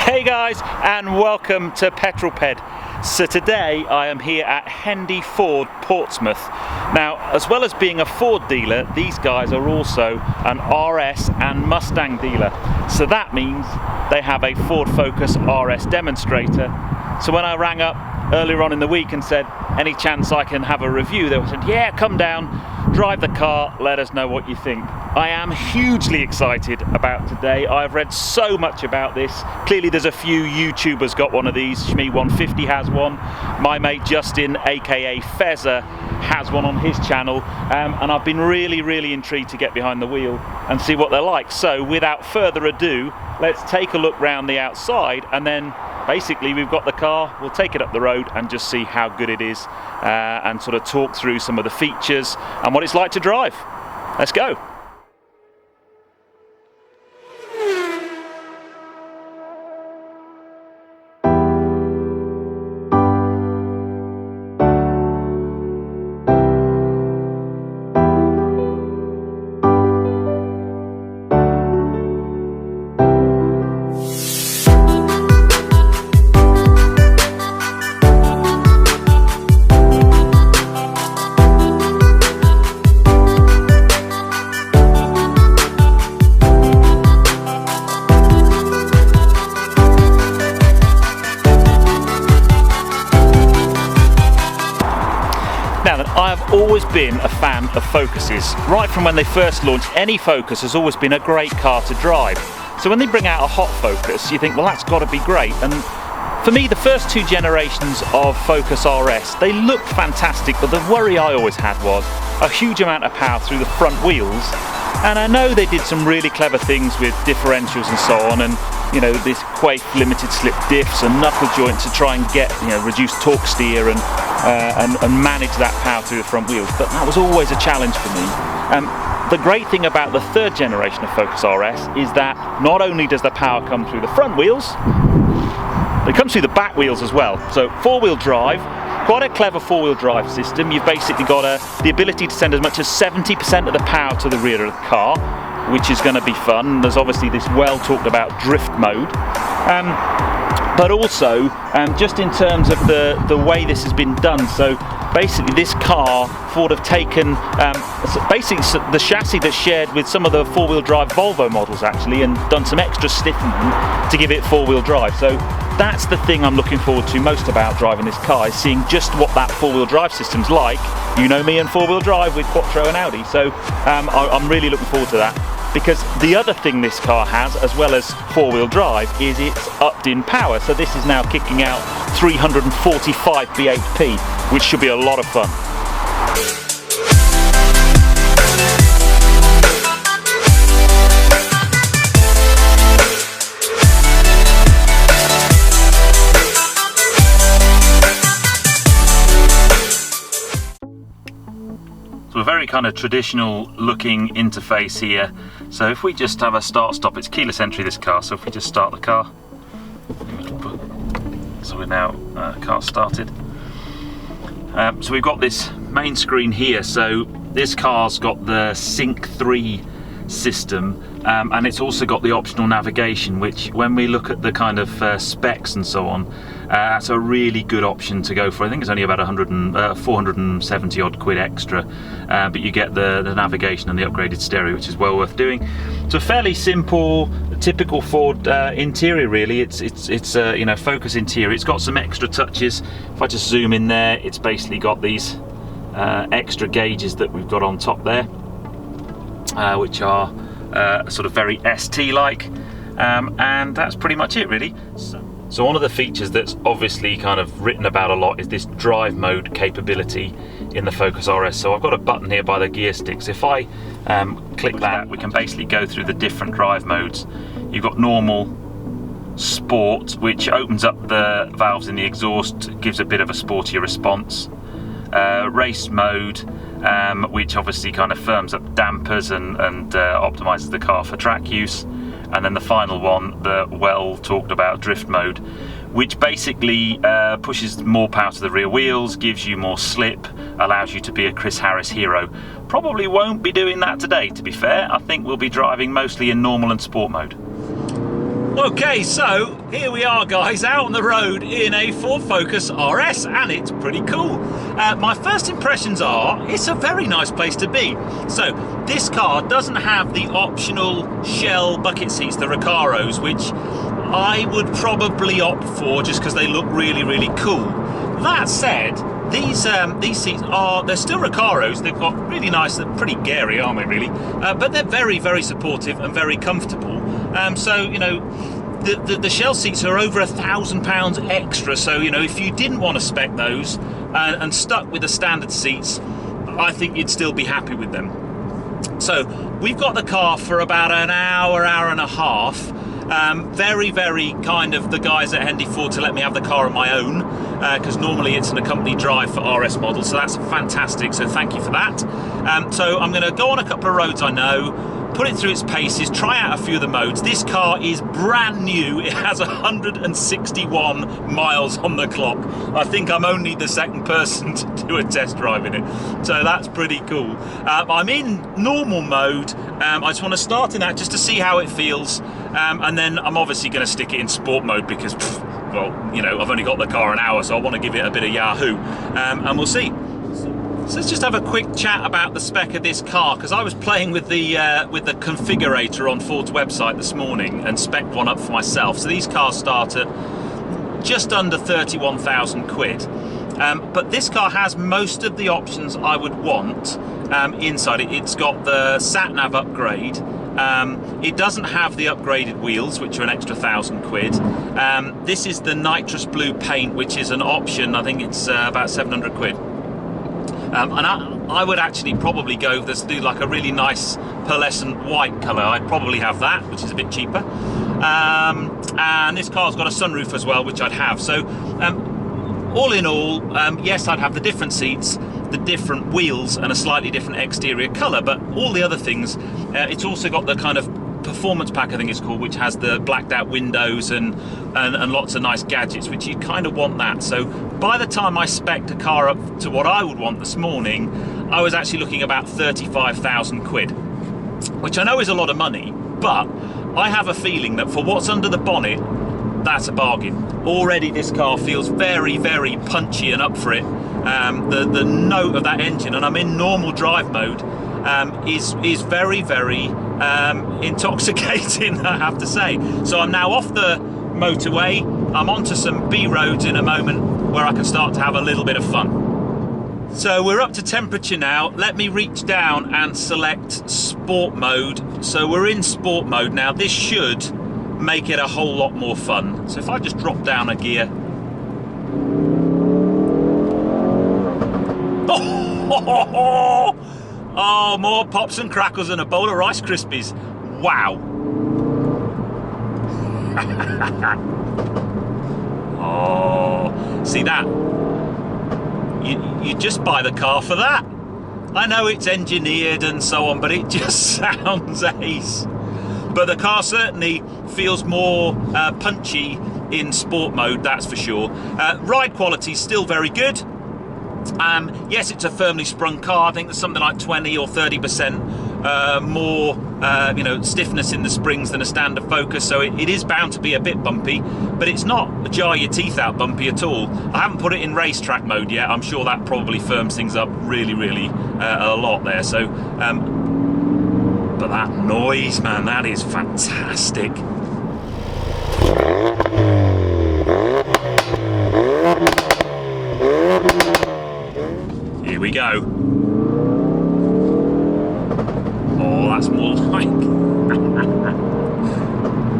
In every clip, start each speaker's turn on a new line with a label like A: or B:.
A: Hey guys, and welcome to Petrol Ped. So today I am here at Hendy Ford Portsmouth. Now, as well as being a Ford dealer, these guys are also an RS and Mustang dealer. So that means they have a Ford Focus RS demonstrator. So when I rang up earlier on in the week and said, any chance I can have a review, they said, yeah, come down, drive the car, let us know what you think. I am hugely excited about today. I've read so much about this. Clearly there's a few YouTubers got one of these. Shmee150 has one. My mate Justin, aka Fezzer, has one on his channel. And I've been really intrigued to get behind the wheel and see what they're like. So without further ado, let's take a look round the outside, and then basically we've got the car, we'll take it up the road and just see how good it is and sort of talk through some of the features and what it's like to drive. Let's go. Now, I've always been a fan of Focuses. Right from when they first launched, any Focus has always been a great car to drive. So when they bring out a hot Focus, you think, well, that's got to be great. And for me, the first two generations of Focus RS, they looked fantastic, but the worry I always had was a huge amount of power through the front wheels. And I know they did some really clever things with differentials and so on, and you know, this Quaife limited slip diffs and knuckle joint to try and get, you know, reduced torque steer and manage that power through the front wheels. But that was always a challenge for me. The great thing about the third generation of Focus RS is that not only does the power come through the front wheels, it comes through the back wheels as well. So four-wheel drive, quite a clever four-wheel drive system. You've basically got the ability to send as much as 70% of the power to the rear of the car, which is going to be fun. There's obviously this well talked about drift mode. But also, just in terms of the way this has been done, so basically this car, Ford have taken basically the chassis that's shared with some of the four-wheel drive Volvo models actually, and done some extra stiffening to give it four-wheel drive. So that's the thing I'm looking forward to most about driving this car, is seeing just what that four-wheel drive system's like. You know me and four-wheel drive with Quattro and Audi, so I'm really looking forward to that. Because the other thing this car has, as well as four-wheel drive, is it's upped in power. So this is now kicking out 345 bhp, which should be a lot of fun. A very kind of traditional looking interface here. So if we just have a start stop, it's keyless entry this car, so if we just start the car, so we're now car started. So we've got this main screen here. So this car's got the Sync 3 system, and it's also got the optional navigation, which when we look at the kind of specs and so on, that's a really good option to go for. I think it's only about 470 odd quid extra, but you get the navigation and the upgraded stereo, which is well worth doing. It's a fairly simple, typical Ford interior really. It's you know, Focus interior. It's got some extra touches. If I just zoom in there, it's basically got these extra gauges that we've got on top there, which are sort of very ST-like, and that's pretty much it really. So one of the features that's obviously kind of written about a lot is this drive mode capability in the Focus RS. So I've got a button here by the gear sticks. If I click that, we can basically go through the different drive modes. You've got normal, sport, which opens up the valves in the exhaust, gives a bit of a sportier response. Race mode, which obviously kind of firms up dampers and optimizes the car for track use. And then the final one, the well talked about drift mode, which basically pushes more power to the rear wheels, gives you more slip, allows you to be a Chris Harris hero. Probably won't be doing that today, to be fair. I think we'll be driving mostly in normal and sport mode. Okay, so here we are guys, out on the road in a Ford Focus RS, and it's pretty cool. My first impressions are, it's a very nice place to be. So this car doesn't have the optional shell bucket seats, the Recaros, which I would probably opt for just because they look really, really cool. That said, these seats they're still Recaros. They've got really nice, they're pretty gary, aren't they really? But they're very, very supportive and very comfortable. So, you know, the shell seats are over £1,000 extra. So, you know, if you didn't want to spec those and stuck with the standard seats, I think you'd still be happy with them. So we've got the car for about an hour, hour and a half. Very, very kind of the guys at Hendy Ford to let me have the car on my own, because normally it's an accompanied drive for RS models, so that's fantastic, so thank you for that. So I'm going to go on a couple of roads I know, put it through its paces, try out a few of the modes. This car is brand new. It has 161 miles on the clock. I think I'm only the second person to do a test drive in it, so that's pretty cool. I'm in normal mode. I just want to start in that just to see how it feels, and then I'm obviously going to stick it in sport mode because, well, you know, I've only got the car an hour, so I want to give it a bit of Yahoo, and we'll see. So let's just have a quick chat about the spec of this car, because I was playing with the configurator on Ford's website this morning and spec'd one up for myself. So these cars start at just under 31,000 quid. But this car has most of the options I would want inside it. It's got the sat-nav upgrade. It doesn't have the upgraded wheels, which are an extra 1,000 quid. This is the nitrous blue paint, which is an option. I think it's about 700 quid. And I would actually probably go, let's do like a really nice pearlescent white colour. I'd probably have that, which is a bit cheaper. And this car's got a sunroof as well, which I'd have. So all in all, yes, I'd have the different seats, the different wheels, and a slightly different exterior colour, but all the other things, it's also got the kind of performance pack, I think it's called, which has the blacked out windows and lots of nice gadgets, which you kind of want that. So by the time I spec'd a car up to what I would want this morning, I was actually looking about 35,000 quid, which I know is a lot of money, but I have a feeling that for what's under the bonnet, that's a bargain. Already this car feels very, very punchy and up for it. The note of that engine, and I'm in normal drive mode, is very, very intoxicating, I have to say. So I'm now off the motorway. I'm onto some B roads in a moment where I can start to have a little bit of fun. So we're up to temperature now. Let me reach down and select sport mode. So we're in sport mode now. This should make it a whole lot more fun. So if I just drop down a gear. Oh, more pops and crackles and a bowl of Rice Krispies. Wow. Oh, see that? You just buy the car for that. I know it's engineered and so on, but it just sounds ace. But the car certainly feels more punchy in sport mode, that's for sure. Ride quality is still very good. Yes, it's a firmly sprung car. I think there's something like 20 or 30% more you know, stiffness in the springs than a standard Focus, so it is bound to be a bit bumpy, but it's not a jar your teeth out bumpy at all. I haven't put it in racetrack mode yet. I'm sure that probably firms things up really, really a lot there. So but that noise, man, that is fantastic. Here we go. Oh, that's more like...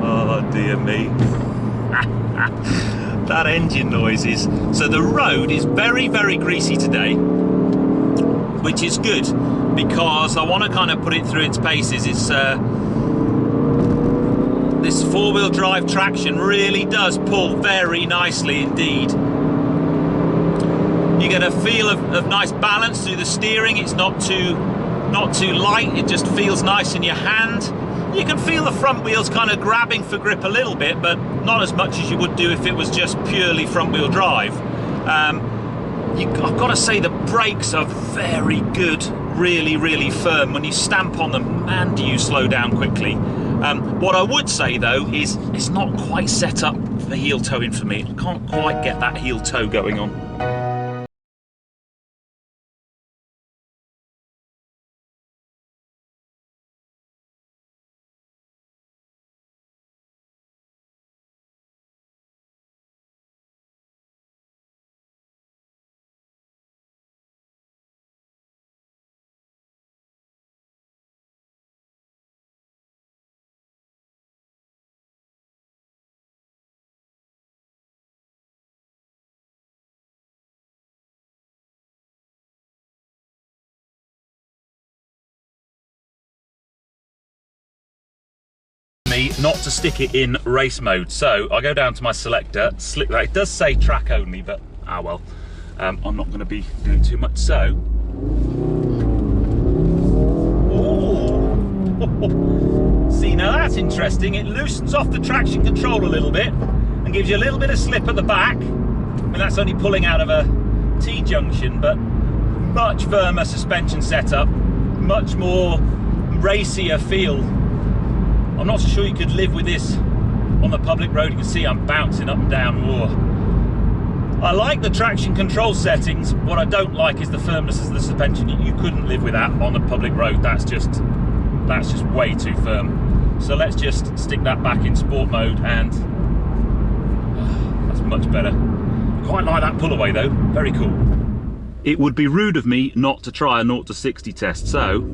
A: Oh, dear me. That engine noise is... So the road is very, very greasy today, which is good, because I want to kind of put it through its paces. It's this four-wheel drive traction really does pull very nicely indeed. You get a feel of nice balance through the steering. It's not too light, it just feels nice in your hand. You can feel the front wheels kind of grabbing for grip a little bit, but not as much as you would do if it was just purely front wheel drive. I've got to say the brakes are very good, really, really firm. When you stamp on them, man, do you slow down quickly. What I would say though is it's not quite set up for heel towing for me. I can't quite get that heel toe going on. Not to stick it in race mode, so I go down to my selector, it does say track only, but well, I'm not going to be doing too much. So, ooh. See, now that's interesting. It loosens off the traction control a little bit and gives you a little bit of slip at the back. I mean, that's only pulling out of a T-junction, but much firmer suspension setup, much more racier feel. I'm not so sure you could live with this on the public road. You can see I'm bouncing up and down. Whoa. I like the traction control settings. What I don't like is the firmness of the suspension. You couldn't live with that on the public road. That's just way too firm. So let's just stick that back in sport mode, and that's much better. Quite like that pull away though. Very cool. It would be rude of me not to try a 0 to 60 test. So.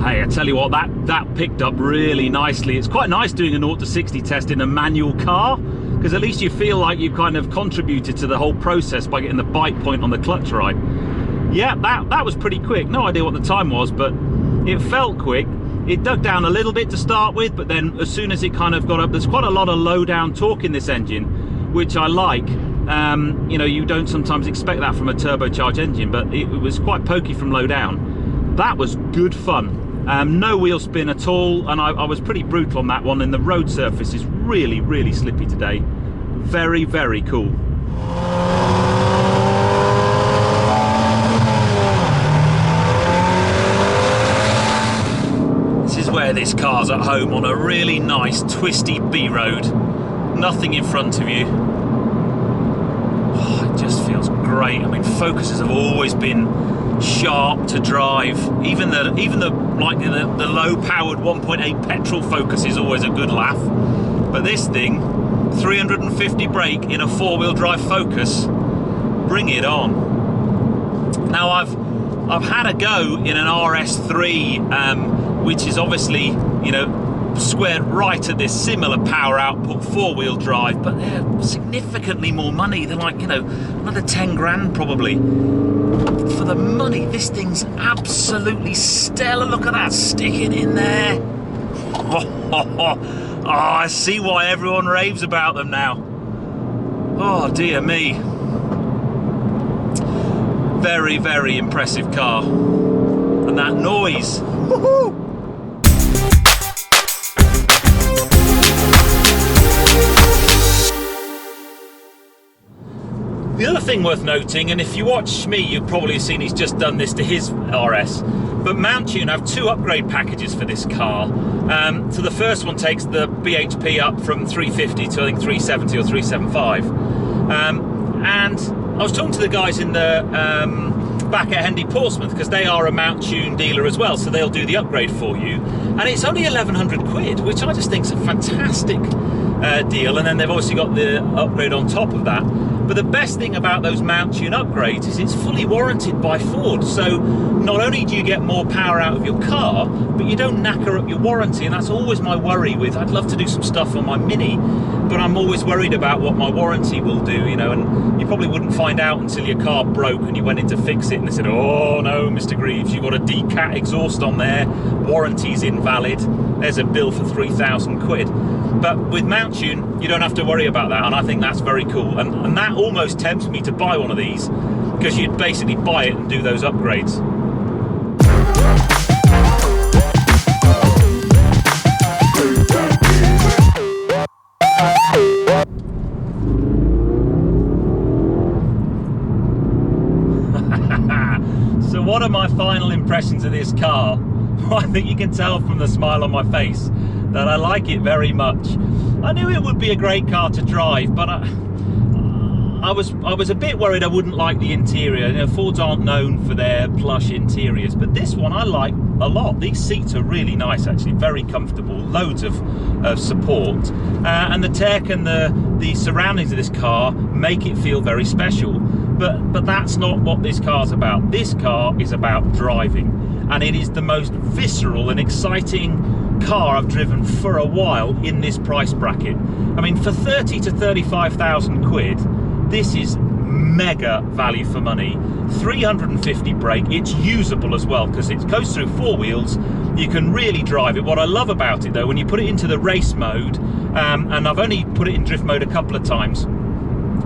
A: Hey, I tell you what, that picked up really nicely. It's quite nice doing a 0 to 60 test in a manual car, because at least you feel like you kind of contributed to the whole process by getting the bite point on the clutch right. Yeah, that was pretty quick. No idea what the time was, but it felt quick. It dug down a little bit to start with, but then as soon as it kind of got up, there's quite a lot of low down torque in this engine, which I like. You know, you don't sometimes expect that from a turbocharged engine, but it was quite pokey from low down. That was good fun. No wheel spin at all, and I was pretty brutal on that one, and the road surface is really, really slippy today. Very, very cool. This is where this car's at home, on a really nice twisty B road. Nothing in front of you. Oh, it just feels great. I mean, Focuses have always been sharp to drive. Even the low-powered 1.8 petrol Focus is always a good laugh. But this thing, 350 brake in a four-wheel drive Focus, bring it on. Now I've had a go in an RS3, which is obviously, you know, squared right at this similar power output four-wheel drive, but they're significantly more money. They're like, you know, another 10 grand probably. For the money, this thing's absolutely stellar. Look at that sticking in there. Oh, I see why everyone raves about them now. Oh dear me. Very, very impressive car. And that noise. Woohoo! The other thing worth noting, and if you watch me, you've probably seen he's just done this to his RS, but Mountune have two upgrade packages for this car. So the first one takes the BHP up from 350 to I think 370 or 375. And I was talking to the guys in the back at Hendy Portsmouth, because they are a Mountune dealer as well, so they'll do the upgrade for you. And it's only 1,100 quid, which I just think is a fantastic deal. And then they've obviously got the upgrade on top of that. But the best thing about those Mountune upgrades is it's fully warranted by Ford. So not only do you get more power out of your car, but you don't knacker up your warranty. And that's always my worry with, I'd love to do some stuff on my Mini, but I'm always worried about what my warranty will do, you know, and you probably wouldn't find out until your car broke and you went in to fix it and they said, oh no, Mr. Greaves, you've got a decat exhaust on there, warranty's invalid, there's a bill for 3,000 quid. But with Mountune, you don't have to worry about that, and I think that's very cool. And that almost tempts me to buy one of these, because you'd basically buy it and do those upgrades. what are my final impressions of this car? Well, I think you can tell from the smile on my face that I like it very much. I knew it would be a great car to drive, but I was a bit worried I wouldn't like the interior. You know, Fords aren't known for their plush interiors, but this one I like a lot. These seats are really nice, actually, very comfortable, loads of support, and the tech and the surroundings of this car make it feel very special. But that's not what this car's about. This car is about driving, and it is the most visceral and exciting car I've driven for a while in this price bracket. I mean, for 30 to 35,000 quid, this is mega value for money. 350 brake, it's usable as well because it goes through four wheels. You can really drive it. What I love about it though, when you put it into the race mode, and I've only put it in drift mode a couple of times,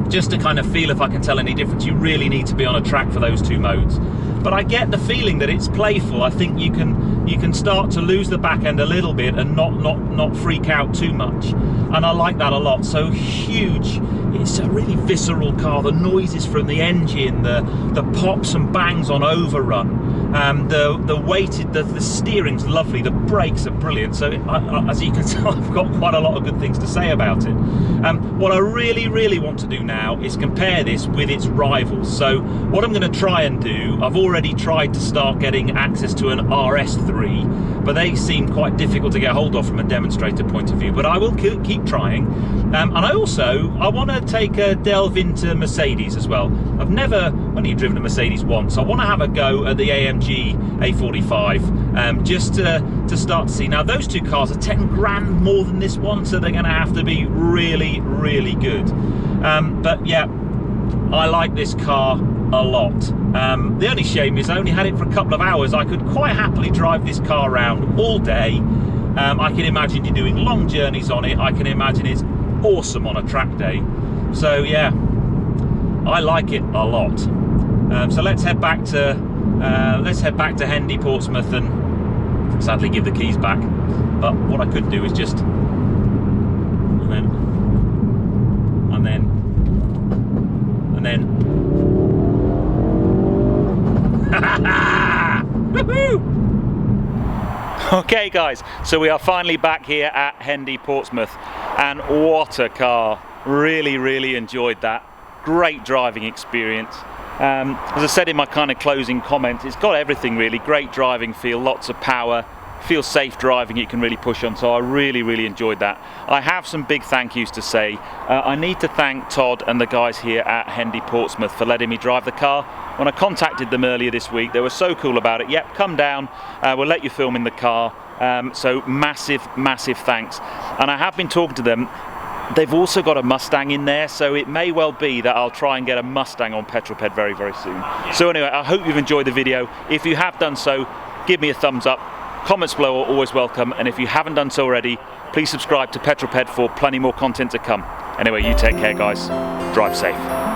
A: just to kind of feel if I can tell any difference. You really need to be on a track for those two modes. But I get the feeling that it's playful. I think you can start to lose the back end a little bit and not freak out too much. And I like that a lot. So huge. It's a really visceral car. The noises from the engine, the pops and bangs on overrun, the weighted, the steering's lovely, the brakes are brilliant. So as you can tell, I've got quite a lot of good things to say about it. What I really want to do now is compare this with its rivals. So what I'm going to try and do, I've already tried to start getting access to an RS3, but they seem quite difficult to get hold of from a demonstrator point of view, but I will keep trying. And I want to take a delve into Mercedes as well. I've only driven a Mercedes once. I want to have a go at the AMG A45, just to start to see. Now those two cars are 10 grand more than this one, so they're going to have to be really good. But yeah, I like this car a lot. The only shame is I only had it for a couple of hours. I could quite happily drive this car around all day. I can imagine you doing long journeys on it. I can imagine it's awesome on a track day. So yeah, I like it a lot. So let's head back to Hendy Portsmouth and sadly give the keys back. But what I could do is just and then Okay guys, so we are finally back here at Hendy Portsmouth, and what a car. Really enjoyed that. Great driving experience. As I said in my kind of closing comments, it's got everything really. Great driving feel, lots of power, feels safe driving, it can really push on, so I really enjoyed that. I have some big thank yous to say. I need to thank Todd and the guys here at Hendy Portsmouth for letting me drive the car. When I contacted them earlier this week, they were so cool about it. Yep, come down, we'll let you film in the car. So massive thanks. And I have been talking to them. They've also got a Mustang in there, so it may well be that I'll try and get a Mustang on Petrol very soon. Yeah. So anyway, I hope you've enjoyed the video. If you have done so, give me a thumbs up. Comments below are always welcome, and if you haven't done so already, please subscribe to Petrol for plenty more content to come. Anyway, you take care guys. Drive safe.